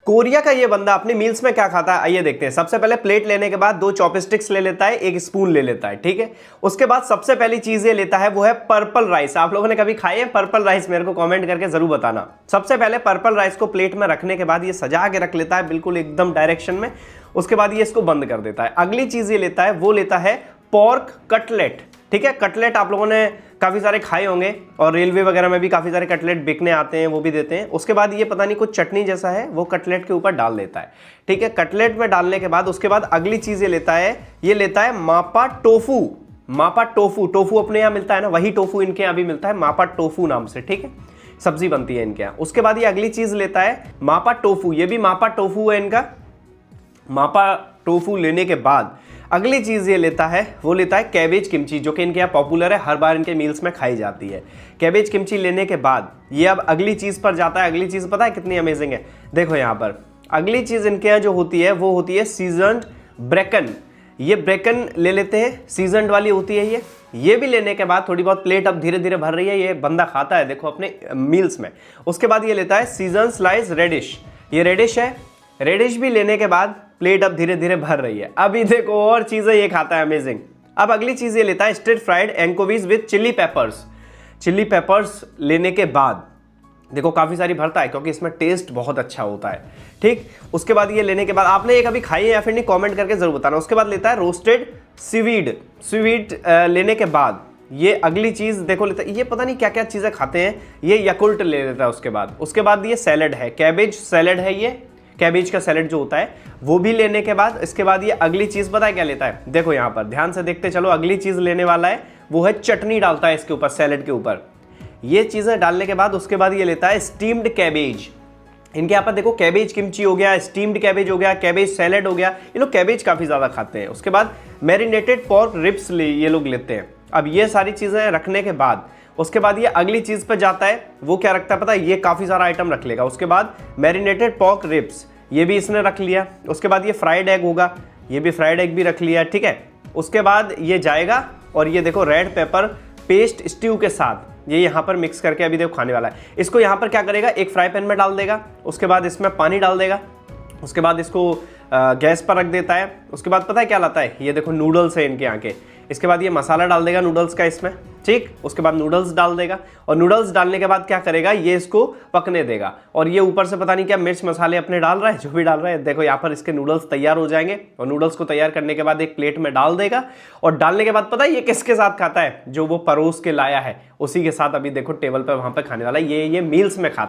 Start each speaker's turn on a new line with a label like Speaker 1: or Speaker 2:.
Speaker 1: Korea का ये बंदा अपने मील्स में क्या खाता है आइए देखते हैं। सबसे पहले प्लेट लेने के बाद 2 चॉपस्टिक्स ले लेता है, 1 स्पून ले लेता है, ठीक है। उसके बाद सबसे पहली चीज ये लेता है वो है पर्पल राइस। आप लोगों ने कभी खाई है पर्पल राइस? मेरे को कमेंट करके जरूर बताना। सबसे पहले पर्पल राइस को प्लेट में रखने के बाद ये सजा के रख लेता है बिल्कुल एकदम डायरेक्शन में। उसके बाद ये इसको बंद कर देता है। अगली चीज ये लेता है वो लेता है पोर्क कटलेट, ठीक है। कटलेट आप लोगों ने काफ़ी सारे खाए होंगे और रेलवे वगैरह में भी काफ़ी सारे कटलेट बिकने आते हैं, वो भी देते हैं। उसके बाद ये पता नहीं कुछ चटनी जैसा है वो कटलेट के ऊपर डाल देता है, ठीक है। कटलेट में डालने के बाद उसके बाद अगली चीज़ ये लेता है मापा टोफू। मापा टोफू, टोफू अपने यहाँ मिलता है ना, वही टोफू इनके यहाँ भी मिलता है मापा टोफू नाम से, ठीक है। सब्जी बनती है इनके यहाँ। उसके बाद ये अगली चीज़ लेता है मापा टोफू, ये भी मापा टोफू है इनका। मापा टोफू लेने के बाद अगली चीज़ ये लेता है वो लेता है कैबेज किमची, जो कि इनके यहाँ पॉपुलर है, हर बार इनके मील्स में खाई जाती है। कैबेज किमची लेने के बाद ये अब अगली चीज़ पर जाता है। अगली चीज़ पता है कितनी अमेजिंग है? देखो यहाँ पर अगली चीज़ इनके यहाँ जो होती है वो होती है सीजन्ड ब्रेकन। ये ब्रेकन ले लेते हैं, सीजन्ड वाली होती है ये भी लेने के बाद थोड़ी बहुत प्लेट अब धीरे धीरे भर रही है, ये बंदा खाता है देखो अपने मील्स में। उसके बाद ये लेता है सीजन स्लाइस रेडिश, ये रेडिश है। रेडिश भी लेने के बाद प्लेट अब धीरे धीरे भर रही है। अभी देखो और चीज़ें ये खाता है अमेजिंग। अब अगली चीज़ ये लेता है stir fried anchovies with chili peppers. Chili peppers लेने के बाद देखो काफ़ी सारी भरता है क्योंकि इसमें टेस्ट बहुत अच्छा होता है, ठीक। उसके बाद ये लेने के बाद आपने ये कभी खाई है या फिर नहीं, कमेंट करके जरूर बताना। उसके बाद लेता है रोस्टेड सीवीड लेने के बाद ये अगली चीज़ देखो लेता है। ये पता नहीं क्या क्या चीज़ें खाते हैं, ये यकुल्ट ले लेता है। उसके बाद ये सैलड है, कैबेज सैलड है, ये कैबेज का सैलड जो होता है वो भी लेने के बाद इसके बाद ये अगली चीज़ पता है क्या लेता है? देखो यहाँ पर ध्यान से देखते चलो। अगली चीज़ लेने वाला है वो है चटनी, डालता है इसके ऊपर, सैलड के ऊपर। ये चीज़ें डालने के बाद उसके बाद ये लेता है स्टीम्ड कैबेज। इनके यहाँ पर देखो कैबेज किमची हो गया, स्टीम्ड कैबेज हो गया, कैबेज सैलड हो गया, ये लोग कैबेज काफ़ी ज़्यादा खाते हैं। उसके बाद मैरिनेटेड पोर्क रिब्स ये लोग लेते हैं। अब ये सारी चीज़ें रखने के बाद उसके बाद ये अगली चीज़ पर जाता है, वो क्या रखता है पता है? ये काफ़ी सारा आइटम रख लेगा। उसके बाद मैरिनेटेड पोर्क रिब्स ये भी इसने रख लिया। उसके बाद ये फ्राइड एग होगा, ये भी फ्राइड एग भी रख लिया, ठीक है। उसके बाद ये जाएगा और ये देखो रेड पेपर पेस्ट स्ट्यू के साथ ये यहाँ पर मिक्स करके अभी देखो खाने वाला है। इसको यहाँ पर क्या करेगा, एक फ्राई पैन में डाल देगा, उसके बाद इसमें पानी डाल देगा, उसके बाद इसको गैस पर रख देता है। उसके बाद पता है क्या लाता है? ये देखो नूडल्स है इनके यहाँ के। इसके बाद ये मसाला डाल देगा नूडल्स का इसमें, ठीक। उसके बाद नूडल्स डाल देगा और नूडल्स डालने के बाद क्या करेगा, ये इसको पकने देगा। और ये ऊपर से पता नहीं क्या मिर्च मसाले अपने डाल रहा है, जो भी डाल रहा है। देखो यहाँ पर इसके नूडल्स तैयार हो जाएंगे और नूडल्स को तैयार करने के बाद एक प्लेट में डाल देगा। और डालने के बाद पता है ये किसके साथ खाता है? जो वो परोस के लाया है उसी के साथ अभी देखो टेबल पर वहाँ पर खाने वाला है। ये मील्स में खाता है।